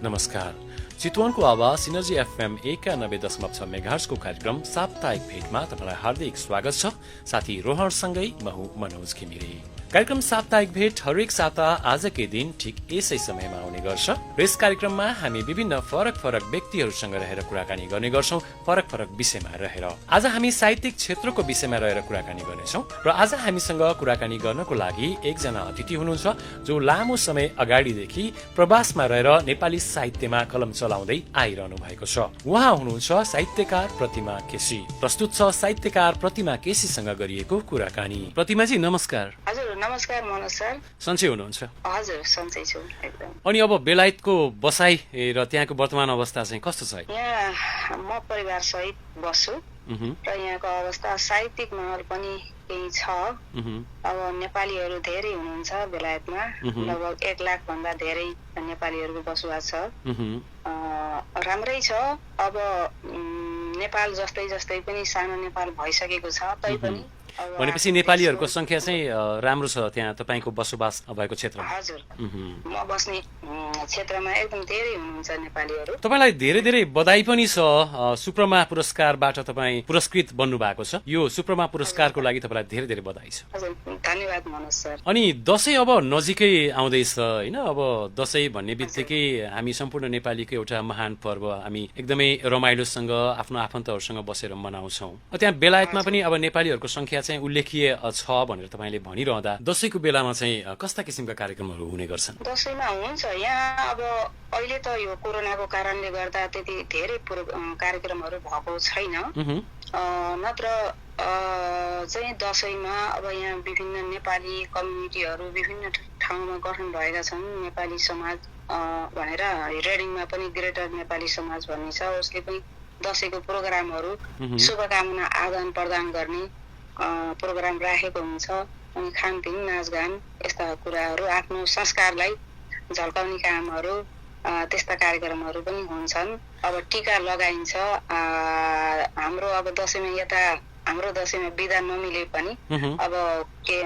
नमस्कार। चितवनको आवाज सिनर्जी एफएम 91.6 मेगाहर्जको कार्यक्रम साप्ताहिक भेटमा तपाईलाई हार्दिक स्वागत छ। साथी रोहनसँगै म हुँ मनोज घिमिरे। कार्यक्रम साप्ताहिक भेट हरेक साता आजकै दिन ठिक यसै समयमा आउने गर्छ र यस कार्यक्रममा हामी विभिन्न फरक व्यक्तिहरूसँग रहेर कुराकानी गर्ने गर्छौं, फरक विषयमा रहेर। आज हामी साहित्यिक क्षेत्रको विषयमा रहेर कुराकानी गर्नेछौं र आज हामीसँग कुराकानी गर्नको लागि एकजना अतिथि हुनुहुन्छ जो लामो समय अगाडिदेखि प्रवासमा रहेर नेपाली साहित्यमा कलम चलाउँदै आइरहनु भएको छ। उहाँ हुनुहुन्छ साहित्यकार प्रतिमा केसी। प्रस्तुत छ साहित्यकार प्रतिमा केसीसँग गरिएको कुराकानी। प्रतिमाजी नमस्कार। हजुर नमस्कार मनोज सर। सन्चै हुनुहुन्छ? हजुर सन्चै छु एकदम। अनि अब बेलायतको बसाई र त्यहाँको वर्तमान अवस्था चाहिँ कस्तो छ? यहाँ म परिवार सहित बस्छु र यहाँको अवस्था साहित्यिक महल पनि केही छ। अब नेपालीहरू धेरै हुनुहुन्छ बेलायतमा, लगभग 1 लाख भन्दा धेरै नेपालीहरूको बसोबास छ। राम्रै छ। अब नेपाल जस्तै पनि सानो नेपाल भइसकेको छ तैपनि भनेपछि नेपालीहरूको संख्या चाहिँ राम्रो छ त्यहाँ तपाईको बसोबास भएको क्षेत्रमा? हजुर, म बस्ने क्षेत्रमा एकदम धेरै हुनुहुन्छ नेपालीहरू। तपाईलाई धेरै बधाई पनि छ। सुप्रमा पुरस्कारबाट तपाईँ पुरस्कृत बन्नु भएको छ। यो सुप्रमा पुरस्कारको लागि तपाईलाई धेरै बधाई छ। हजुर धन्यवाद मनोज सर। अनि दशैं अब नजिकै आउँदैछ हैन? अब दशैं भन्ने बित्तिकै हामी सम्पूर्ण नेपालीको एउटा महान पर्व हामी एकदमै रमाइलोसँग आफ्नो आफन्तहरूसँग बसेर मनाउँछौं। त्यहाँ बेलायतमा पनि अब नेपालीहरूको संख्या चाहिँ उल्लेखीय छ भनेर तपाईले भनिरहँदा दशैंको बेलामा चाहिँ कस्ता किसिमका कार्यक्रमहरू हुने गर्छन्? दशैंमा हुन्छ यहाँ अब अहिले त यो कोरोनाको कारणले गर्दा त्यति धेरै कार्यक्रमहरू भएको छैन। नत्र चाहिँ दशैंमा अब यहाँ विभिन्न नेपाली कम्युनिटीहरू विभिन्न ठाउँमा गठन भएका छन्। नेपाली समाज भनेर रेडिङमा पनि ग्रेटर नेपाली समाज भन्ने छ, उसले पनि दशैंको प्रोग्रामहरू शुभकामना आदान प्रदान गर्ने प्रोग्राम राखेको हुन्छ। अनि खानपिन नाचगान यस्ता कुराहरू आफ्नो संस्कारलाई झल्काउने कामहरू त्यस्ता कार्यक्रमहरू पनि हुन्छन्। अब टीका लगाइन्छ। हाम्रो अब दशैंमा हाम्रो दशैंमा बिदा नमिले पनि अब के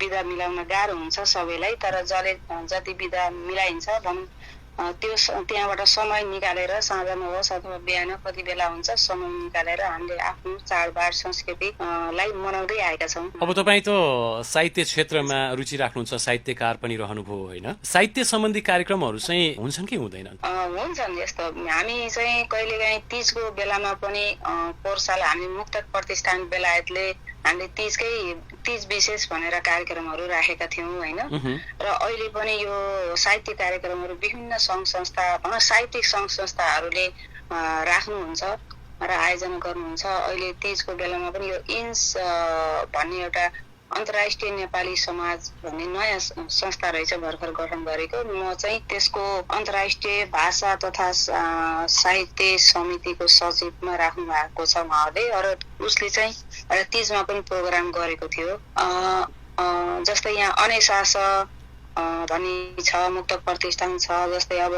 बिदा मिलाउन गाह्रो हुन्छ सबैलाई, तर जति बिदा मिलाइन्छ भनौँ त्यो त्यहाँबाट समय निकालेर साँझमा होस् अथवा बिहान कति बेला हुन्छ समय निकालेर हामीले आफ्नो चाडबाड संस्कृतिलाई मनाउँदै आएका छौँ। अब तपाईँ त साहित्य क्षेत्रमा रुचि राख्नुहुन्छ, साहित्यकार पनि रहनुभयो होइन? साहित्य सम्बन्धी कार्यक्रमहरू चाहिँ हुन्छन् कि हुँदैनन्? हुन्छन्। यस्तो हामी चाहिँ कहिलेकाहीँ तीजको बेलामा पनि पोहोर साल हामी मुक्तक प्रतिष्ठान बेलायतले हामीले तीज विशेष भनेर कार्यक्रमहरू राखेका थियौँ होइन? र अहिले पनि यो साहित्य कार्यक्रमहरू विभिन्न सङ्घ संस्था साहित्यिक सङ्घ संस्थाहरूले राख्नुहुन्छ र आयोजना गर्नुहुन्छ। अहिले तीजको बेलामा पनि यो इन्स भन्ने एउटा अन्तर्राष्ट्रिय नेपाली समाज भन्ने नयाँ संस्था रहेछ भर्खर गठन गरेको। म चाहिँ त्यसको अन्तर्राष्ट्रिय भाषा तथा साहित्य समितिको सचिवमा राख्नु भएको छ उहाँले। र उसले चाहिँ तीजमा पनि प्रोग्राम गरेको थियो। जस्तै यहाँ अनेसास भन्ने छ, मुक्तक प्रतिष्ठान छ, जस्तै अब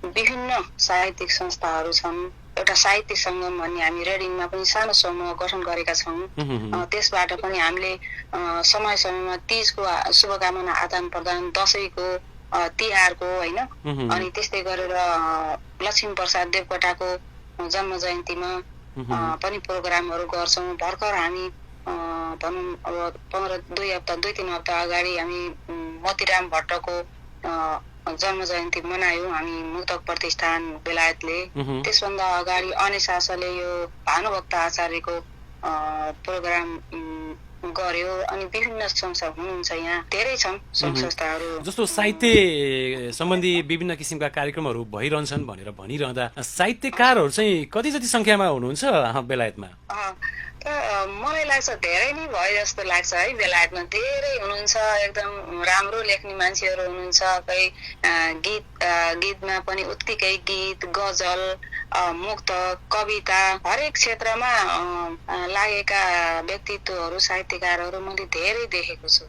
विभिन्न साहित्यिक संस्थाहरू छन्। एउटा साहित्य सङ्गम भन्ने हामी रेडिङमा पनि सानो समूह गठन गरेका छौँ। त्यसबाट पनि हामीले समय समयमा तीजको शुभकामना आदान प्रदान, दशैंको तिहारको होइन, अनि त्यस्तै गरेर लक्ष्मी प्रसाद देवकोटाको जन्म जयन्तीमा पनि प्रोग्रामहरू गर्छौँ। भर्खर हामी भनौँ अब 2-3 हप्ता अगाडि हामी मोतीराम भट्टको जन्म जयन्ती मनायौँ हामी मुक्तक प्रतिष्ठान बेलायतले। त्यसभन्दा अगाडि अनेसासले यो भानुभक्त आचार्यको प्रोग्राम गर्यो। अनि विभिन्न संस्था हुनुहुन्छ यहाँ, धेरै छन् सङ्घ संस्थाहरू। जस्तो साहित्य सम्बन्धी विभिन्न किसिमका कार्यक्रमहरू भइरहन्छन् भनेर भनिरहँदा साहित्यकारहरू चाहिँ कति जति संख्यामा हुनुहुन्छ बेलायतमा? मलाई लाग्छ धेरै नै भयो जस्तो लाग्छ है। बेलायतमा धेरै हुनुहुन्छ, एकदम राम्रो लेख्ने मान्छेहरू हुनुहुन्छ। गीतमा पनि उत्तिकै गीत, गजल, मुक्त कविता हरेक क्षेत्रमा लागेका व्यक्तित्वहरू साहित्यकारहरू मैले धेरै देखेको छु।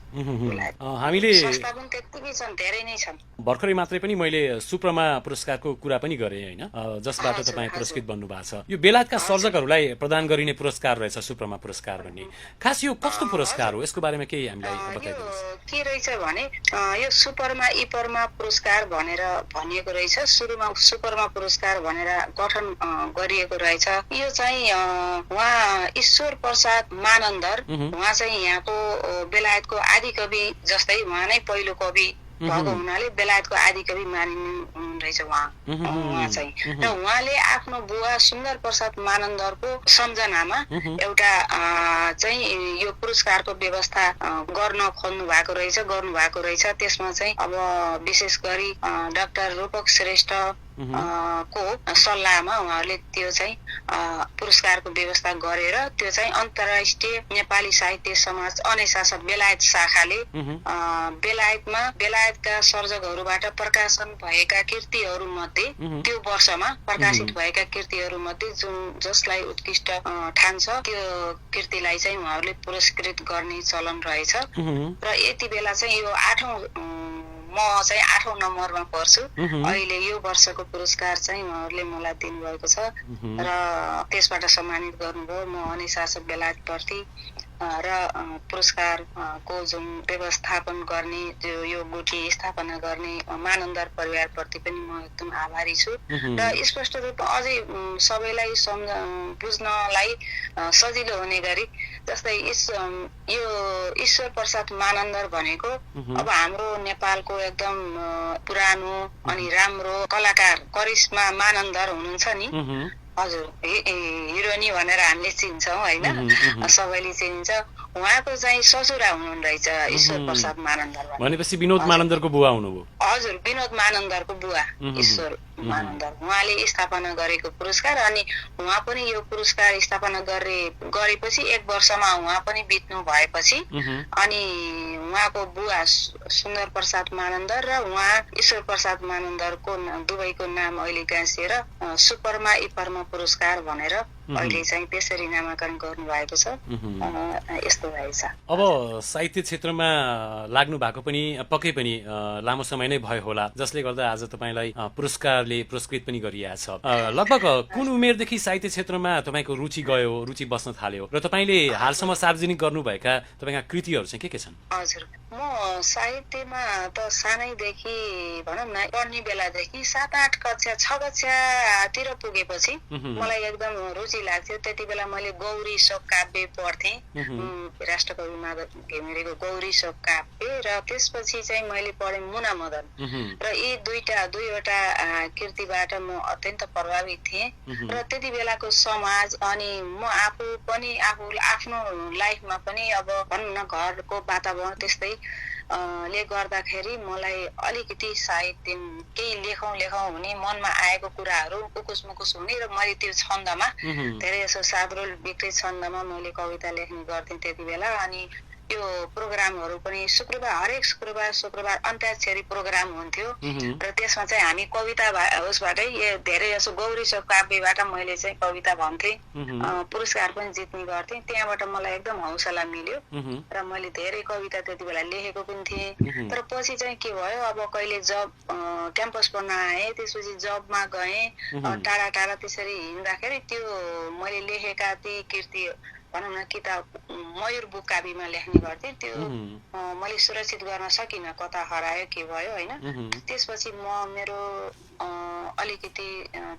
हामीले संस्था पनि त्यत्तिकै छन्, धेरै नै छन्। भर्खरै मात्रै पनि मैले सुप्रमा पुरस्कारको कुरा पनि गरेँ होइन, जसबाट तपाईँ पुरस्कृत बन्नु भएको छ। यो बेलायतका सर्जकहरूलाई प्रदान गरिने पुरस्कार रहेछ सुप्रमा पुरस्कार भन्ने। खास यो कस्तो पुरस्कार हो, यसको बारेमा केही हामीलाई बताइदिनुहोस्। के रहेछ भने यो सुपरमा इपरमा पुरस्कार भनेर भनिएको रहेछ। सुरुमा सुपरमा पुरस्कार भनेर गठन गरिएको रहेछ। यो चाहिँ उहाँ ईश्वर प्रसाद मानन्दर, उहाँ चाहिँ यहाँको बेलायतको आदिकवि जस्तै उहाँ नै पहिलो कवि भएको हुनाले बेलायतको आदिकवि मानिनु रहेछ उहाँ चाहिँ। र उहाँले आफ्नो बुवा सुन्दर प्रसाद मानन्दरको सम्झनामा एउटा चाहिँ यो पुरस्कारको व्यवस्था गर्नु भएको रहेछ। त्यसमा चाहिँ अब विशेष गरी डाक्टर रूपक श्रेष्ठ को सल्लाहमा उहाँहरूले त्यो चाहिँ पुरस्कारको व्यवस्था गरेर त्यो चाहिँ अन्तर्राष्ट्रिय नेपाली साहित्य समाज अनेसासा बेलायत शाखाले बेलायतका सर्जकहरूबाट प्रकाशन भएका कृतिहरू मध्ये त्यो वर्षमा प्रकाशित भएका कृतिहरू मध्ये जसलाई उत्कृष्ट ठान्छ त्यो कृतिलाई चाहिँ उहाँहरूले पुरस्कृत गर्ने चलन रहेछ। र यति बेला चाहिँ यो म चाहिँ 8औं नम्बरमा पर्छु। अहिले यो वर्षको पुरस्कार चाहिँ उहाँहरूले मलाई दिनुभएको छ र त्यसबाट सम्मानित गर्नुभयो। म अनिशासक बेलायत प्रति र पुरस्कारको जुन व्यवस्थापन गर्ने यो गुठी स्थापना गर्ने मानन्दर परिवारप्रति पनि म एकदम आभारी छु। र स्पष्ट रूपमा अझै सबैलाई बुझ्नलाई सजिलो हुने गरी जस्तै यो ईश्वर प्रसाद मानन्दर भनेको अब हाम्रो नेपालको एकदम पुरानो अनि राम्रो कलाकार करिश्मा मानन्दर हुनुहुन्छ नि, हजुर हिरोनी भनेर हामीले चिन्छौँ होइन, सबैले चिन्छ। उहाँको चाहिँ ससुरा हुनुहुन्न रहेछ ईश्वर प्रसाद मानन्दर भनेपछि विनोद मानन्दरको बुवा हुनुभयो। हजुर, विनोद मानन्दरको बुवा ईश्वर मानन्दर उहाँले स्थापना गरेको पुरस्कार। अनि उहाँ पनि यो पुरस्कार स्थापना गरेपछि 1 वर्षमा उहाँ पनि बित्नु भएपछि अनि उहाँको बुवा सुन्दर प्रसाद मानन्दर र उहाँ ईश्वर प्रसाद मानन्दरको दुवैको नाम अहिले गाँसिएर सुपरमा इपरमा पुरस्कार भनेर अहिले चाहिँ त्यसरी नामाकरण गर्नुभएको छ। यस्तो रहेछ। अब साहित्य क्षेत्रमा लाग्नु भएको पनि पक्कै पनि लामो समय नै भयो होला, जसले गर्दा आज तपाईँलाई पुरस्कारले पुरस्कृत पनि गरिएको छ। लगभग कुन उमेरदेखि साहित्य क्षेत्रमा तपाईँको रुचि बस्न थाल्यो र तपाईँले हालसम्म सार्वजनिक गर्नुभएका तपाईँका कृतिहरू चाहिँ के छन्? हजुर, म साहित्यमा त सानैदेखि भनौँ न पढ्ने बेलादेखि 7-8 कक्षा 6 कक्षातिर पुगेपछि मलाई एकदम रुचि लाग्थ्यो। त्यति बेला मैले गौरी शोक काव्य पढ्थेँ, राष्ट्रकवि माधव घिमिरेको गौरी शोक काव्य, र त्यसपछि चाहिँ मैले पढेँ मुना मदन। र यी दुईवटा कृतिबाट म अत्यन्त प्रभावित थिएँ। र त्यति बेलाको समाज अनि म आफू आफ्नो लाइफमा पनि अब भनौँ न घरको वातावरण त्यस्तै ले गर्दाखेरि मलाई अलिकति साहित्य केही लेखौँ हुने मनमा आएको कुराहरू उकुस मुकुस हुने र मैले त्यो छन्दमा धेरै जसो साब्रुल विकृत छन्दमा मैले कविता लेख्ने गर्थेँ त्यति बेला। अनि यो प्रोग्रामहरू पनि हरेक शुक्रबार अन्त्याक्षरी प्रोग्राम हुन्थ्यो र त्यसमा चाहिँ हामी कविता उसबाटै धेरै जसो गौरी शोक काव्यबाट मैले चाहिँ कविता भन्थेँ, पुरस्कार पनि जित्ने गर्थेँ। त्यहाँबाट मलाई एकदम हौसला मिल्यो र मैले धेरै कविता त्यति बेला लेखेको पनि थिएँ। तर पछि चाहिँ के भयो, अब कहिले जब क्याम्पस पढ्न आएँ, त्यसपछि जबमा गएँ, टाढा त्यसरी हिँड्दाखेरि त्यो मैले लेखेका ती कृति भनौँ न किताब मयूर बुक काबीमा लेख्ने गर्थेँ, त्यो मैले सुरक्षित गर्न सकिनँ, कता हरायो के भयो होइन। त्यसपछि म मेरो अलिकति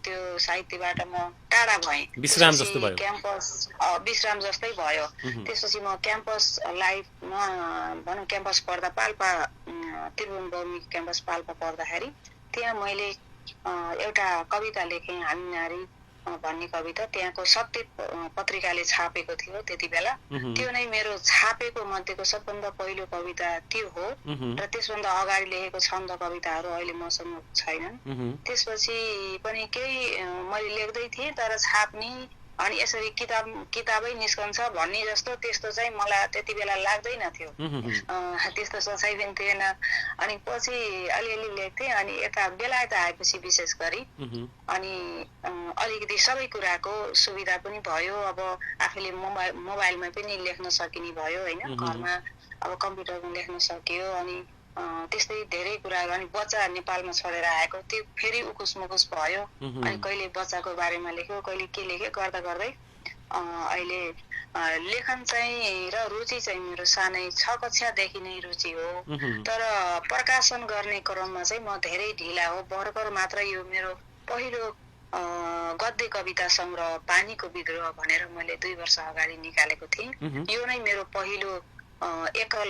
त्यो साहित्यबाट म टाढा भएँ, विश्राम जस्तै भयो। त्यसपछि म क्याम्पस लाइफमा भनौँ क्याम्पस पढ्दा पाल्पा त्रिभुवन बौद्धिक क्याम्पस पाल्पा पढ्दाखेरि त्यहाँ मैले एउटा कविता लेखेँ, हामी नारी भन्ने कविता। त्यहाँको सत्य पत्रिकाले छापेको थियो त्यति बेला। त्यो नै मेरो छापेको मध्येको सबभन्दा पहिलो कविता त्यो हो। र त्यसभन्दा अगाडि लेखेको छन्द कविताहरू अहिले मसँग छैनन्। त्यसपछि पनि केही मैले लेख्दै थिएँ, तर छाप्ने अनि यसरी किताबै निस्कन्छ भन्ने जस्तो त्यस्तो चाहिँ मलाई त्यति बेला लाग्दैन थियो। त्यस्तो सोचाइ पनि थिएन। अनि पछि अलिअलि लेख्थेँ। अनि यता बेलायत आएपछि विशेष गरी अनि अलिकति सबै कुराको सुविधा पनि भयो। अब आफूले मोबाइलमा पनि लेख्न सकिने भयो होइन। घरमा अब कम्प्युटरमा लेख्न सकियो। अनि त्यस्तै धेरै कुराहरू। अनि बच्चा नेपालमा छोडेर आएको त्यो फेरि उकुस मुकुस भयो। अनि कहिले बच्चाको बारेमा लेख्यो, कहिले के लेख्यो गर्दा गर्दै अहिले लेखन चाहिँ र रुचि चाहिँ मेरो सानै 6 कक्षादेखि नै रुचि हो। तर प्रकाशन गर्ने क्रममा चाहिँ म धेरै ढिला हो। भर्खर मात्र यो मेरो पहिलो गद्य कविता सङ्ग्रह पानीको विद्रोह भनेर मैले 2 वर्ष अगाडि निकालेको थिएँ। यो नै मेरो पहिलो एकल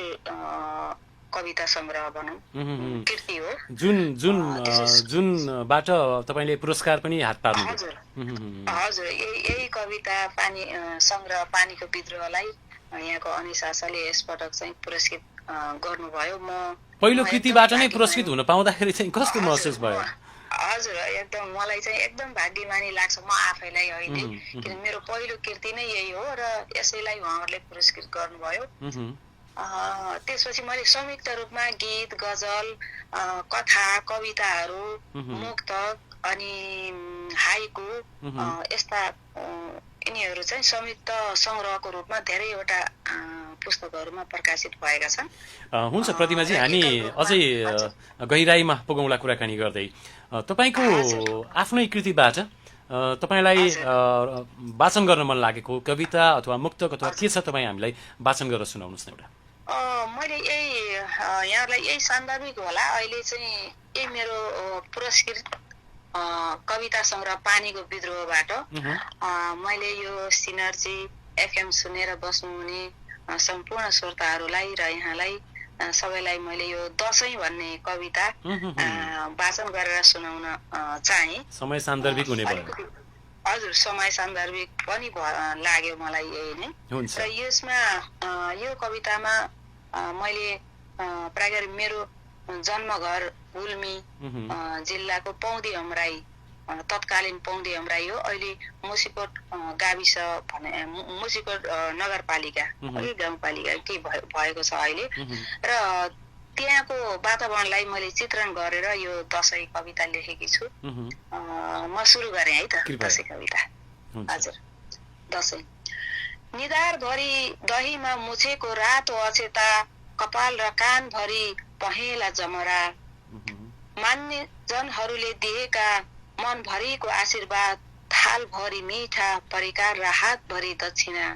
कविता सङ्ग्रह भनौँ कृति हो। जुनबाट तपाईले पुरस्कार पनि हात पार्नु। हजुर यही कविता पानी सङ्ग्रह पानीको विद्रोहलाई यहाँको अनिस आशाले यसपटक चाहिँ पुरस्कृत गर्नुभयो। म पहिलो कृतिबाट नै पुरस्कृत हुन पाउँदाखेरि चाहिँ कस्तो महसुस भयो? हजुर एकदम मलाई चाहिँ एकदम भाग्यमानी लाग्छ म आफैलाई अहिले। किन मेरो पहिलो कृति नै यही हो र यसैलाई उहाँहरूले पुरस्कृत गर्नुभयो। त्यसपछि मैले संयुक्त रूपमा गीत, गजल, कथा, कविताहरू, मुक्तक अनि हाइकु यस्ता यिनीहरू चाहिँ संयुक्त सङ्ग्रहको रूपमा धेरैवटा पुस्तकहरूमा प्रकाशित भएका छन्। हुन्छ प्रतिमाजी, हामी अझै गहिराईमा पुगौँला कुराकानी गर्दै। तपाईँको आफ्नै कृतिबाट तपाईँलाई वाचन गर्न मन लागेको कविता अथवा मुक्तक अथवा के छ, तपाईँ हामीलाई वाचन गरेर सुनाउनुहोस् न एउटा। मैले यहाँलाई यही सान्दर्भिक होला। अहिले चाहिँ यही मेरो पुरस्कृत कविता सङ्ग्रह पानीको विद्रोहबाट मैले यो सिनर्जी एफएम सुनेर बस्नुहुने सम्पूर्ण श्रोताहरूलाई र यहाँलाई सबैलाई मैले यो दशैं भन्ने कविता वाचन गरेर सुनाउन चाहे। समय सान्दर्भिक हुने भयो। हजुर समय सान्दर्भिक पनि लाग्यो मलाई यही नै। र यसमा यो कवितामा मैले प्रायः मेरो जन्मघर गुल्मी जिल्लाको पौदी अमराई, तत्कालीन पौदी अमराई हो। अहिले मुसिकोट गाविस भने मुसिकोट नगरपालिका गाउँपालिका के भएको छ अहिले। र त्यहाँको वातावरणलाई मैले चित्रण गरेर यो दशैं कविता लेखेकी छु। म सुरु गरेँ है त दशैं कविता। हजुर। दशैं। निधारभरि दहीमा मुछेको रातो अक्षता, कपाल र कानभरि पहेँला जमरा, मान्ने जनहरूले दिएका मनभरिको आशीर्वाद, थालभरि मिठा परिकार र हातभरि दक्षिणा,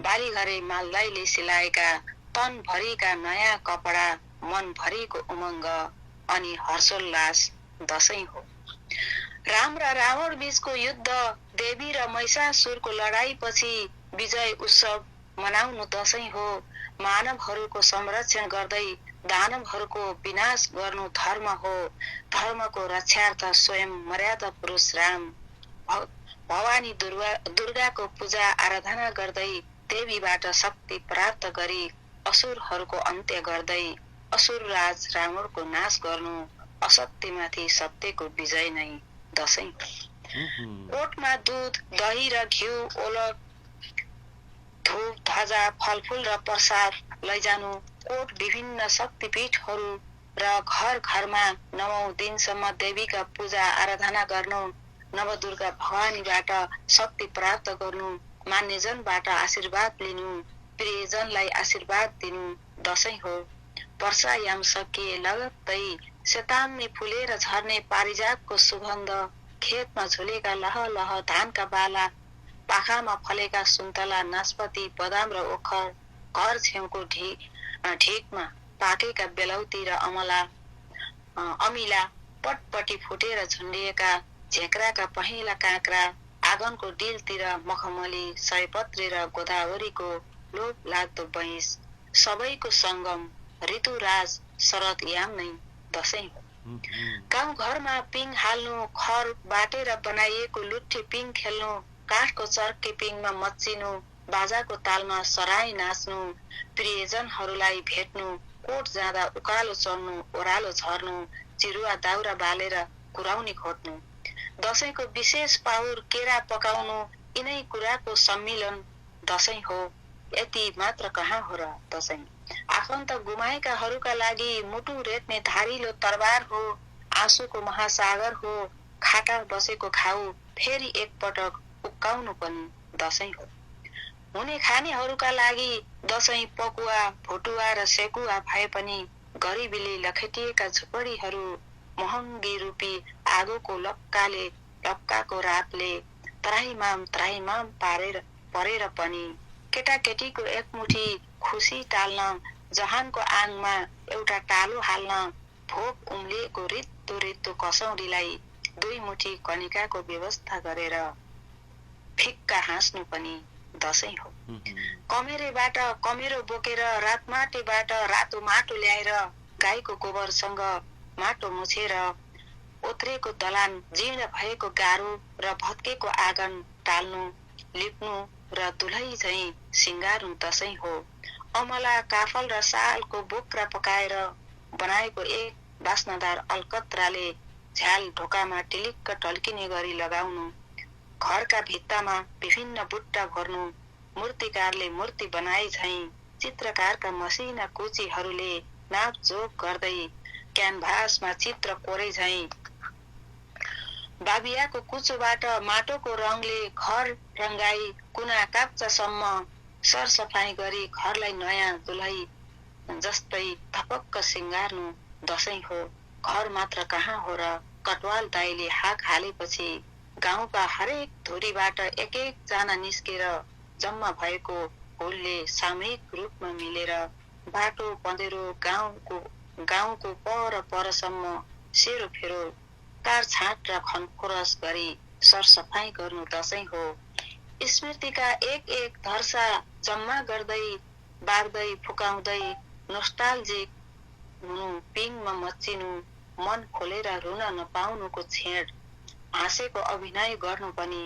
बारीघरे मालदाईले सिलाएका तनभरिका नयाँ कपडा, मनभरिको उमङ्ग अनि हर्षोल्लास दशैं हो। राम र रावण बीचको युद्ध, देवी र महिषासुरको लडाईपछि विजय उत्सव मनाउनु दशैं हो। मानवहरूको संरक्षण गर्दै दानवहरूको विनाश गर्नु धर्म हो। धर्मको रक्षार्थ स्वयं मर्यादा पुरुष राम, भवानी दुर्गाको पूजा आराधना गर्दै देवीबाट शक्ति प्राप्त गरी असुरहरूको अन्त्य गर्दै असुर राज रावणको नाश गर्नु, असत्यमाथि सत्यको विजय नै दशैं। कोटमा दूध, दही र घिउ, ओलग, धूप, ध्वजा, फलफूल र प्रसाद लैजानु। कोट विभिन्न शक्तिपीठहरू र घर घरमा 9औं दिनसम्म देवीका पूजा आराधना गर्नु, नवदुर्गा भवानीबाट शक्ति प्राप्त गर्नु, मान्यजनबाट आशीर्वाद लिनु, प्रियजनलाई आशीर्वाद दिनु दशैं हो। वर्षायाम सकिए लगत्तै सेताम्ने फुलेर झर्ने पारिजातको सुगन्ध, खेतमा झुलेका लह लह धानका बाला, पाखामा फलेका सुन्तला, नास्पति, बदाम र ओखर, घर छेउको ढिकमा पाकेका बेलौती र अमिला, पटपटी फुटेर झुन्डिएका झेक्राका पहेँला काँक्रा, आँगनको डिलतिर मखमली, सयपत्री र गोदावरीको लोभ लाग्दो बैंस, सबैको सङ्गम ऋतुराज शरद याम नै दशैं हो। गाउँ घरमा पिङ हाल्नु, खर बाटेर बनाइएको लुट्ठी पिङ खेल्नु, काठको चर्के पिङमा मच्चिनु, बाजाको तालमा सराई नाच्नु, प्रियजनहरूलाई भेट्नु, कोट जाँदा उकालो चढ्नु, ओह्रालो झर्नु, चिरुवा दाउरा बालेर कुराउनी खोज्नु। दशैंको विशेष पाउर केरा पकाउनु, यिनै कुराको सम्मिलन दशैं हो, यति मात्र कहाँ हो र दशैं। आफन्त गुमाएकाहरूका लागि मुटु रेट्ने धारिलो तरबार हो, आँसुको महासागर हो, खाटा बसेको घाउ फेरि एकपटक उक्काउनु पनि दशैं हो। हुने खानेहरूका लागि दशैं पकुवा, भुटुवा र सेकुवा भए पनि गरिबीले लखेटिएका झुपडीहरू महँगी रूपी आगोको लप्काको रातले त्राहिमाम परेर पनि केटाकेटीको एकमुठी खुसी टाल्न, जहानको आङमा एउटा टालो हाल्न, भोक उम्लिएको रित्तो रित्तो कसौडीलाई 2 मुठी कनिकाको व्यवस्था गरेर फिक्का हाँस्नु पनि दशैं हो। कमेरेबाट कमेरो बोकेर रातमाटेबाट रातो माटो ल्याएर गाईको गोबरसँग माटो मुछेर ओत्रेको दलान, जीर्ण भएको गाह्रो र भत्केको आँगन टाल्नु, लिप्नु र दुलही झैं सिंगार्नु दशैं हो। अमला, काफल र सालको बोक्रा पकाएर बनाएको एक बास्नादार अलकत्राले झ्याल ढोकामा टिलिक्क टल्किने गरी लगाउनु, घरका भित्तामा विभिन्न बुट्टा भर्नु, मूर्तिकारले मूर्ति बनाए झैं चित्रकारका मसिना कुचीहरूले नापजोक गर्दै क्यानभासमा चित्र कोरे झैं बाबियाको कुचोबाट माटोको रङले घर रङ्गाई कुना काप्चासम्म सरसफाई गरी घरलाई नयाँ दुलही जस्तै थपक्क सिंगार्नु दशैं हो। घर मात्र कहाँ हो र कटवाल दाइले हाक हालेपछि गाउँका हरेक धुरीबाट एक जना निस्केर जम्मा भएको हुलले सामूहिक रूपमा मिलेर बाटो पँधेरो गाउँको परसम्म सेरोफेरो काटछाँट र खनखोरस गरी सरसफाई गर्नु दशैं हो। स्मृतिका एक धर्सा जम्मा गर्दै बार्दै फुकाउँदै नोस्टाल्जिक हुनु, पिङमा मच्चिनु, मन खोलेर रुन नपाउनुको छेड, हाँसेको अभिनय गर्नु पनि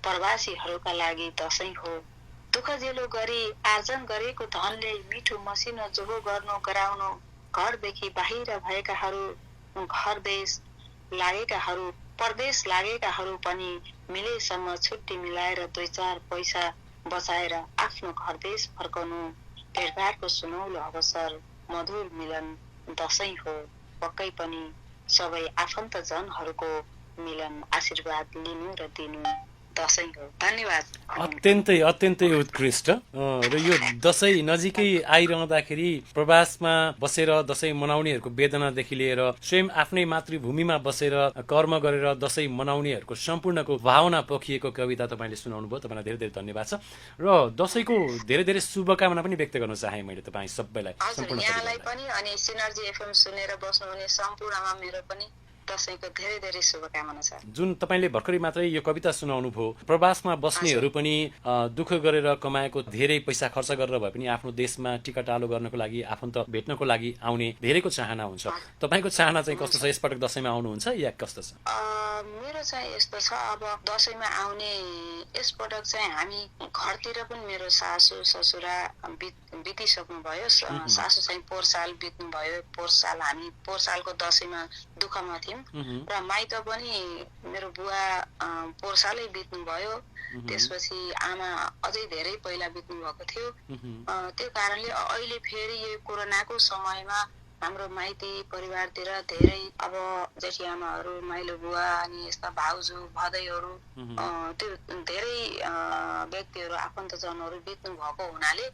प्रवासीहरूका लागि दशैं हो। दुःख जेलो गरी आर्जन गरेको धनले मिठो मसिनो जोहो गर्नु गराउनु, घरदेखि बाहिर भएकाहरू, परदेश लागेकाहरू पनि मिलेसम्म छुट्टी मिलाएर 2-4 पैसा बचाएर आफ्नो घरदेश फर्कनु, भेटघाटको सुनौलो अवसर, मधुर मिलन दशैं हो। पक्कै पनि सबै आफन्तजनहरूको मिलन, आशीर्वाद लिनु र दिनु दशैं हो। धन्यवाद। अत्यन्तै उत्कृष्ट। र यो दशैं नजिकै आइरहँदाखेरि प्रवासमा बसेर दशैं मनाउनेहरूको वेदनादेखि लिएर स्वयं आफ्नै मातृभूमिमा बसेर कर्म गरेर दशैं मनाउनेहरूको सम्पूर्णको भावना पोखिएको कविता तपाईँले सुनाउनु भयो। तपाईँलाई धेरै धेरै धन्यवाद छ र दशैंको धेरै धेरै शुभकामना पनि व्यक्त गर्न चाहे मैले तपाईँ सबैलाई, सम्पूर्ण यहाँलाई पनि अनि सिनर्जी एफएम सुनेर बस्नुहुने सम्पूर्णमा मेरो पनि दशैंको धेरै धेरै शुभकामना छ। जुन तपाईँले भर्खरै मात्रै यो कविता सुनाउनु भयो, प्रवासमा बस्नेहरू पनि दुःख गरेर कमाएको धेरै पैसा खर्च गरेर भए पनि आफ्नो देशमा टिकाटालो गर्नको लागि, आफन्त भेट्नको लागि आउने धेरैको चाहना हुन्छ। तपाईँको चाहना चाहिँ कस्तो छ? यसपटक दशैंमा आउनुहुन्छ या कस्तो छ? मेरो चाहिँ यस्तो छ, अब दशैंमा आउने यसपटक चाहिँ हामी घरतिर पनि मेरो सासू ससुरा बितिसक्नु भयो। सासू चाहिँ पोहोर साल बित्नु भयो। पोहोर सालको दशैंमा दुःखमा थियौँ र माइत पनि मेरो बुवा पोहोर सालै बित्नु भयो। त्यसपछि आमा अझै धेरै पहिला बित्नु भएको थियो। त्यो कारणले अहिले फेरि यो कोरोनाको समयमा हाम्रो माइती परिवारतिर धेरै अब जेठीआमाहरू, माइलो बुवा अनि यस्ता भाउजू भदैहरू, त्यो धेरै व्यक्तिहरू आफन्तजनहरू बित्नु भएको हुनाले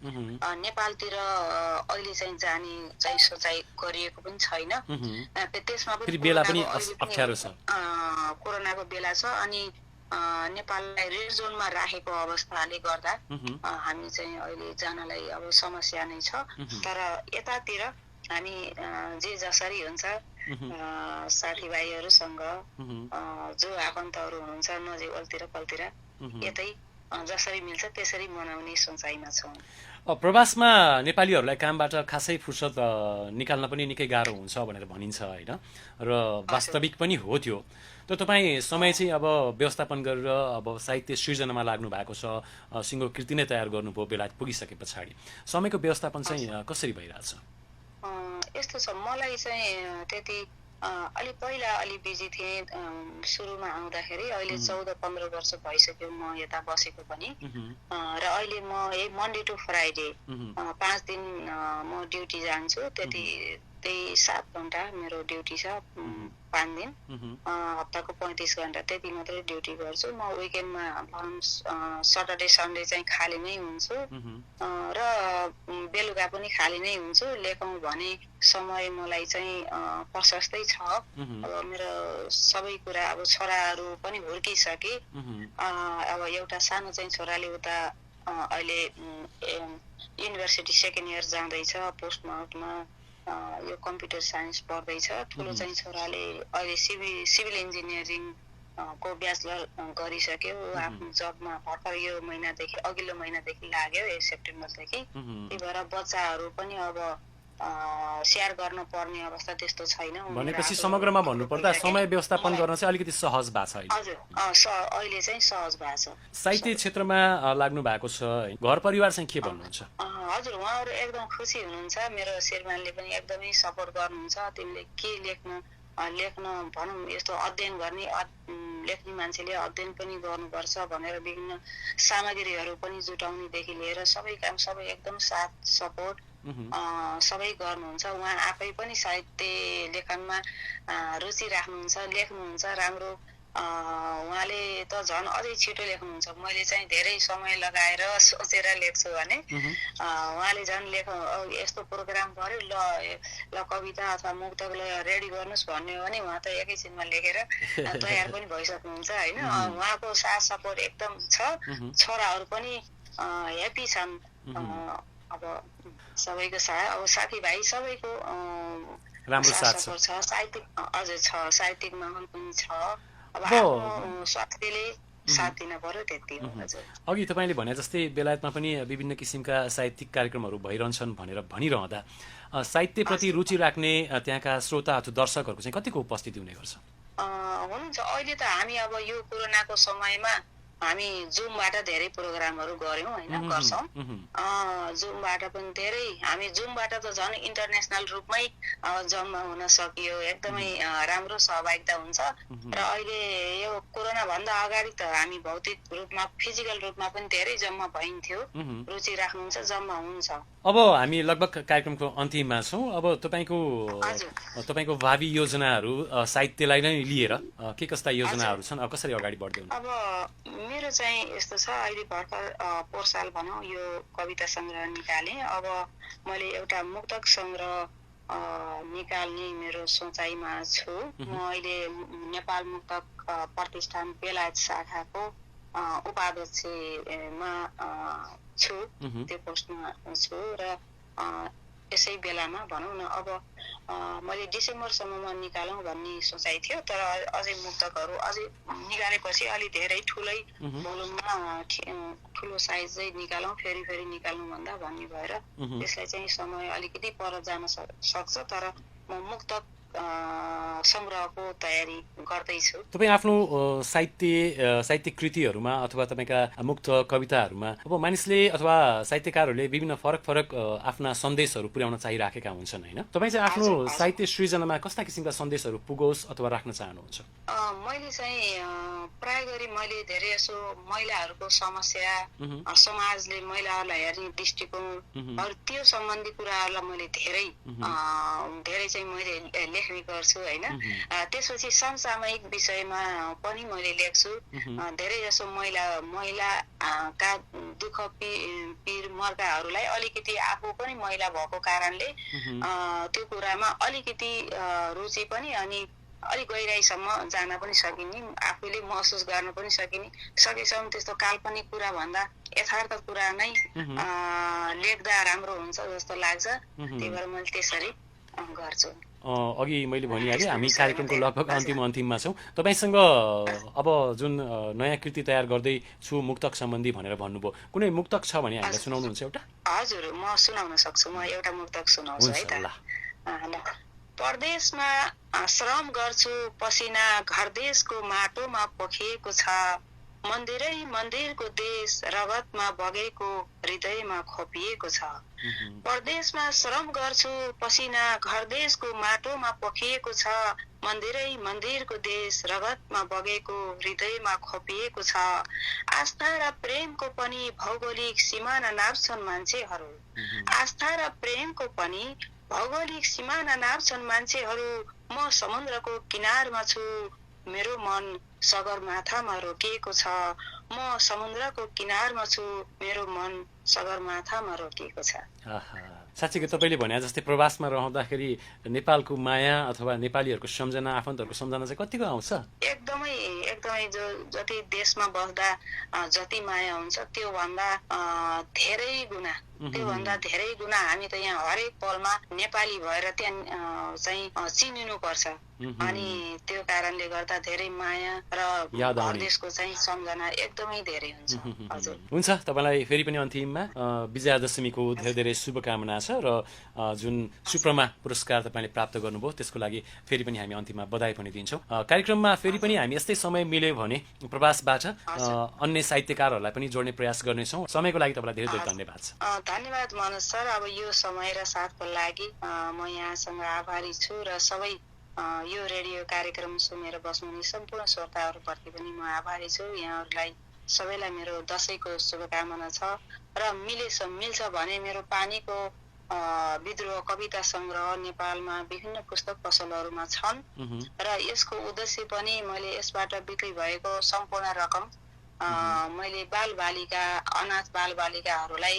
नेपालतिर अहिले चाहिँ जाने चाहिँ सोचाइ गरिएको पनि छैन। त्यसमा पनि कोरोनाको बेला छ अनि नेपाललाई रेड जोनमा राखेको अवस्थाले गर्दा हामी चाहिँ अहिले जानलाई अब समस्या नै छ। तर यतातिर हामी जे जसरी हुन्छ साथीभाइहरूसँग जो आफन्तहरू हुनुहुन्छ नजिकतिर पलतिर यतै जसरी मिल्छ त्यसरी मनाउने सोचाइमा छौँ। प्रवासमा नेपालीहरूलाई कामबाट खासै फुर्सद निकाल्न पनि निकै गाह्रो हुन्छ भनेर भनिन्छ होइन, र वास्तविक पनि हो त्यो। त तपाईँ समय चाहिँ अब व्यवस्थापन गरेर अब साहित्य सृजनामा लाग्नु भएको छ, सिङ्गो कृति नै तयार गर्नुभयो बेलायत पुगिसके पछाडि, समयको व्यवस्थापन चाहिँ कसरी भइरहेछ? यस्तो छ, मलाई चाहिँ त्यति अलि पहिला अलि बिजी थिएँ सुरुमा आउँदाखेरि। अहिले 14-15 वर्ष भइसक्यो म यता बसेको पनि। र अहिले म यही मन्डे टु फ्राइडे 5 दिन म ड्युटी जान्छु। त्यही 7 घन्टा मेरो ड्युटी छ, 5 दिन, हप्ताको 35 घन्टा त्यति मात्रै ड्युटी गर्छु। म विकेन्डमा भनौँ सटरडे सन्डे चाहिँ खाली नै हुन्छु र बेलुका पनि खाली नै हुन्छु। लेखौँ भने समय मलाई चाहिँ प्रशस्तै छ। अब मेरो सबै कुरा, अब छोराहरू पनि हुर्किसके। अब एउटा सानो चाहिँ छोराले उता अहिले युनिभर्सिटी सेकेन्ड इयर जाँदैछ, पोस्ट मार्कमा यो कम्प्युटर साइन्स पढ्दैछ। ठुलो चाहिँ छोराले अहिले सिभिल इन्जिनियरिङ को ब्याचलर गरिसक्यो। आफ्नो जबमा भर्खर यो महिनादेखि, अघिल्लो महिनादेखि लाग्यो, यो सेप्टेम्बरदेखि। त्यही भएर बच्चाहरू पनि अब सेयर गर्न पर्ने अवस्था त्यस्तो छैन। भनेपछि समग्रमा भन्नुपर्दा समय व्यवस्थापन गर्न चाहिँ अलिकति सहज भएको छ। हजुर, अहिले चाहिँ सहज भएको छ। साहित्य क्षेत्रमा लाग्नु भएको छ, घर परिवार चाहिँ के भन्नुहुन्छ? हजुर, उहाँहरू एकदम खुसी हुनुहुन्छ। मेरो श्रीमानले पनि एकदमै सपोर्ट गर्नुहुन्छ। तिमीले के लेख्न भनौँ, यस्तो अध्ययन गर्ने, लेख्ने मान्छेले अध्ययन पनि गर्नुपर्छ भनेर विभिन्न सामग्रीहरू पनि जुटाउनेदेखि लिएर सबै काम, सबै एकदम साथ सपोर्ट सबै गर्नुहुन्छ। उहाँ आफै पनि साहित्य लेखनमा रुचि राख्नुहुन्छ, लेख्नुहुन्छ राम्रो। उहाँले त झन् अझै छिटो लेख्नुहुन्छ। मैले चाहिँ धेरै समय लगाएर सोचेर लेख्छु भने उहाँले झन् यस्तो प्रोग्राम गर्यो, ल कविता अथवा मुक्तक रेडी गर्नुहोस् भन्ने हो भने उहाँ त एकैछिनमा लेखेर तयार पनि भइसक्नुहुन्छ होइन। उहाँको साथ सपोर्ट एकदम छ। छोराहरू पनि ह्याप्पी छन्। अब सबैको अब साथीभाइ सबैको राम्रो साथ छ। साहित्यिक हजुर छ, साहित्यिक माहौल पनि छ। अब आफ्नो स्वास्थ्यले साथ दिन पर्यो, त्यति हो। हजुर, अघि तपाईँले भने जस्तै बेलायतमा पनि विभिन्न किसिमका साहित्यिक कार्यक्रमहरू भइरहन्छन् भनेर भनिरहँदा साहित्यप्रति रुचि राख्ने त्यहाँका श्रोता अथवा दर्शकहरूको चाहिँ कतिको उपस्थिति हुने गर्छ? हुनुहुन्छ। अहिले त हामी अब यो कोरोनाको समयमा हामी जुमबाट धेरै प्रोग्रामहरू गर्यौँ होइन, गर्छौँ। जुमबाट पनि धेरै, हामी जुमबाट त झन् इन्टरनेसनल रूपमै जम्मा हुन सकियो। एकदमै राम्रो सहभागिता हुन्छ। र अहिले यो कोरोना भन्दा अगाडि त हामी भौतिक रूपमा, फिजिकल रूपमा पनि धेरै जम्मा भइन्थ्यो। रुचि राख्नुहुन्छ, जम्मा हुन्छ। अब हामी लगभग कार्यक्रमको अन्तिममा छौँ। अब तपाईँको भावी योजनाहरू साहित्यलाई नै लिएर के कस्ता योजनाहरू छन्? अब कसरी अगाडि बढ्दै हुनुहुन्छ? अब मेरो चाहिँ यस्तो छ, अहिले भर्खर पोहोर साल भनौँ यो कविता सङ्ग्रह निकालेँ। अब मैले एउटा मुक्तक सङ्ग्रह निकाल्ने मेरो सोचाइमा छु। म अहिले नेपाल मुक्तक प्रतिष्ठान बेलायत शाखाको उपाध्यक्षमा छु, त्यो पोस्टमा छु। र यसै बेलामा भनौँ न, अब मैले डिसेम्बरसम्ममा निकालौँ भन्ने सोचाइ थियो। तर अझै मुक्तकहरू अझै निकालेपछि अलि धेरै ठुलै भोल्युममा ठुलो साइजै निकालौँ, फेरि निकाल्नु भन्दा भन्ने भएर त्यसलाई चाहिँ समय अलिकति पर जान सक्छ। तर म मुक्तक सङ्ग्रहको तयारी गर्दैछु। तपाईँ आफ्नो साहित्यिक कृतिहरूमा अथवा तपाईँका मुक्त कविताहरूमा अब मानिसले अथवा साहित्यकारहरूले विभिन्न फरक आफ्ना सन्देशहरू पुर्याउन चाहिराखेका हुन्छन् होइन? तपाईँ चाहिँ आफ्नो साहित्य सृजनामा कस्ता किसिमका सन्देशहरू पुगोस् अथवा राख्न चाहनुहुन्छ? मैले चाहिँ प्राय गरी मैले धेरै जसो महिलाहरूको समस्या, समाजले महिलाहरूलाई हेर्ने दृष्टिकोणहरू, त्यो सम्बन्धी कुराहरूलाई मैले धेरै चाहिँ मैले लेख्ने गर्छु होइन। त्यसपछि समसामयिक विषयमा पनि मैले लेख्छु। धेरै जसो महिलाका दुःख पीर मर्काहरूलाई अलिकति आफू पनि महिला भएको कारणले त्यो कुरामा अलिकति रुचि पनि, अनि अलिक गहिराइसम्म जान पनि सकिने, आफूले महसुस गर्न पनि सकेसम्म त्यस्तो काल्पनिक कुरा भन्दा यथार्थ कुरा नै लेख्दा राम्रो हुन्छ जस्तो लाग्छ। त्यही भएर मैले त्यसरी गर्छु। अघि मैले भनिहालेँ हामी कार्यक्रमको लगभग अन्तिममा छौँ। तपाईँसँग अब जुन नयाँ कृति तयार गर्दैछु मुक्तक सम्बन्धी भनेर भन्नुभयो, कुनै मुक्तक छ भने हामीलाई सुनाउनुहुन्छ एउटा? हजुर, म सुनाउन सक्छु। म एउटा मुक्तक सुनाउँछु है त। परदेशमा श्रम गर्छु पसिना, घर देशको माटोमा पोखिएको छ। मन्दिरै मन्दिरको देश रगतमा बगेको हृदयमा खोपिएको छ। परदेशमा श्रम गर्छु पसिना घर देशको माटोमा पोखिएको छ। मन्दिरै मन्दिरको देश रगतमा बगेको हृदयमा खोपिएको छ। आस्था र प्रेमको पनि भौगोलिक सिमाना नाप्छन् मान्छेहरू। आस्था र प्रेमको पनि भौगोलिक सिमाना नाप्छन् मान्छेहरू। म समुद्रको किनारमा छु, मेरो मन सगरमाथामा रोकिएको छ। म समुद्रको किनारमा छु, मेरो मन सगरमाथामा रोकिएको छ। साँच्चीको तपाईँले भने जस्तै प्रवासमा रहँदाखेरि नेपालको माया अथवा नेपालीहरूको सम्झना, आफन्तहरूको सम्झना चाहिँ कतिको आउँछ? एकदमै एकदमै जति देशमा बस्दा जति माया हुन्छ त्योभन्दा धेरै गुणा हामी त यहाँ हरेक पलमा नेपाली भएर त्यहाँ चाहिँ चिनिनु पर्छ। अनि त्यो कारणले गर्दा धेरै माया र देशको चाहिँ सम्झना एकदमै धेरै हुन्छ। हजुर हुन्छ, तपाईँलाई फेरि पनि अन्तिममा विजयादशमीको धेरै धेरै शुभकामना छ र जुन सुप्रमा पुरस्कार तपाईँले प्राप्त गर्नुभयो त्यसको लागि फेरि पनि हामी अन्तिममा बधाई पनि दिन्छौँ। कार्यक्रममा फेरि पनि हामी यस्तै समय मिल्यो भने प्रवासबाट अन्य साहित्यकारहरूलाई पनि जोड्ने प्रयास गर्नेछौँ। समयको लागि तपाईँलाई धेरै धेरै धन्यवाद छ। धन्यवाद मनोज सर। अब यो समय र साथको लागि म यहाँसँग आभारी छु र सबै यो रेडियो कार्यक्रम सुनेर बस्नुहुने सम्पूर्ण श्रोताहरूप्रति पनि म आभारी छु। यहाँहरूलाई सबैलाई मेरो दशैंको शुभकामना छ र मिल्छ भने मेरो पानीको विद्रोह कविता संग्रह नेपालमा विभिन्न पुस्तक पसलहरूमा छन् र यसको उद्देश्य पनि मैले यसबाट बिक्री भएको सम्पूर्ण रकम मैले बालबालिका अनाथ बालबालिकाहरूलाई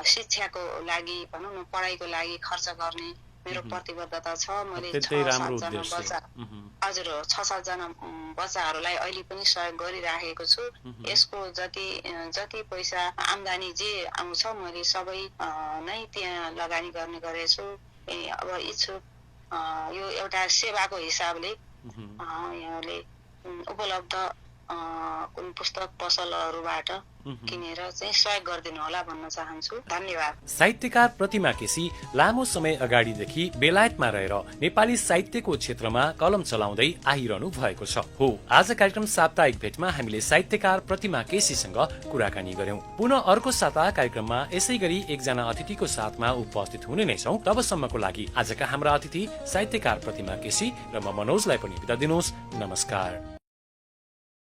शिक्षाको लागि भनौँ न पढाइको लागि खर्च गर्ने मेरो प्रतिबद्धता छ। मैले 6-7 जना बच्चाहरूलाई अहिले पनि सहयोग गरिराखेको छु। यसको जति पैसा आम्दानी जे आउँछ मैले सबै नै त्यहाँ लगानी गर्ने गरेछु। अब इच्छुक यो एउटा सेवाको हिसाबले यहाँले उपलब्ध कुन पुस्तक पसलहरूबाट किनेर चाहिँ सहयोग गरिदिनु होला भन्न चाहन्छु। धन्यवाद। साहित्यकार प्रतिमा केसी लामो समय अगाडिदेखि बेलायतमा रहेर नेपाली साहित्यको क्षेत्रमा कलम चलाउँदै आइरहनु भएको छ। हो, आज कार्यक्रम साप्ताहिक भेटमा हामीले साहित्यकार प्रतिमा केसीसँग कुराकानी गर्यौं। पुनः अर्को साता कार्यक्रममा यसै गरी एकजना अतिथिको साथमा उपस्थित हुने नै छौं। तबसम्मको लागि आजका हाम्रा अतिथि साहित्यकार प्रतिमा केसी र म मनोजलाई पनि बिदा दिनुहोस्। नमस्कार।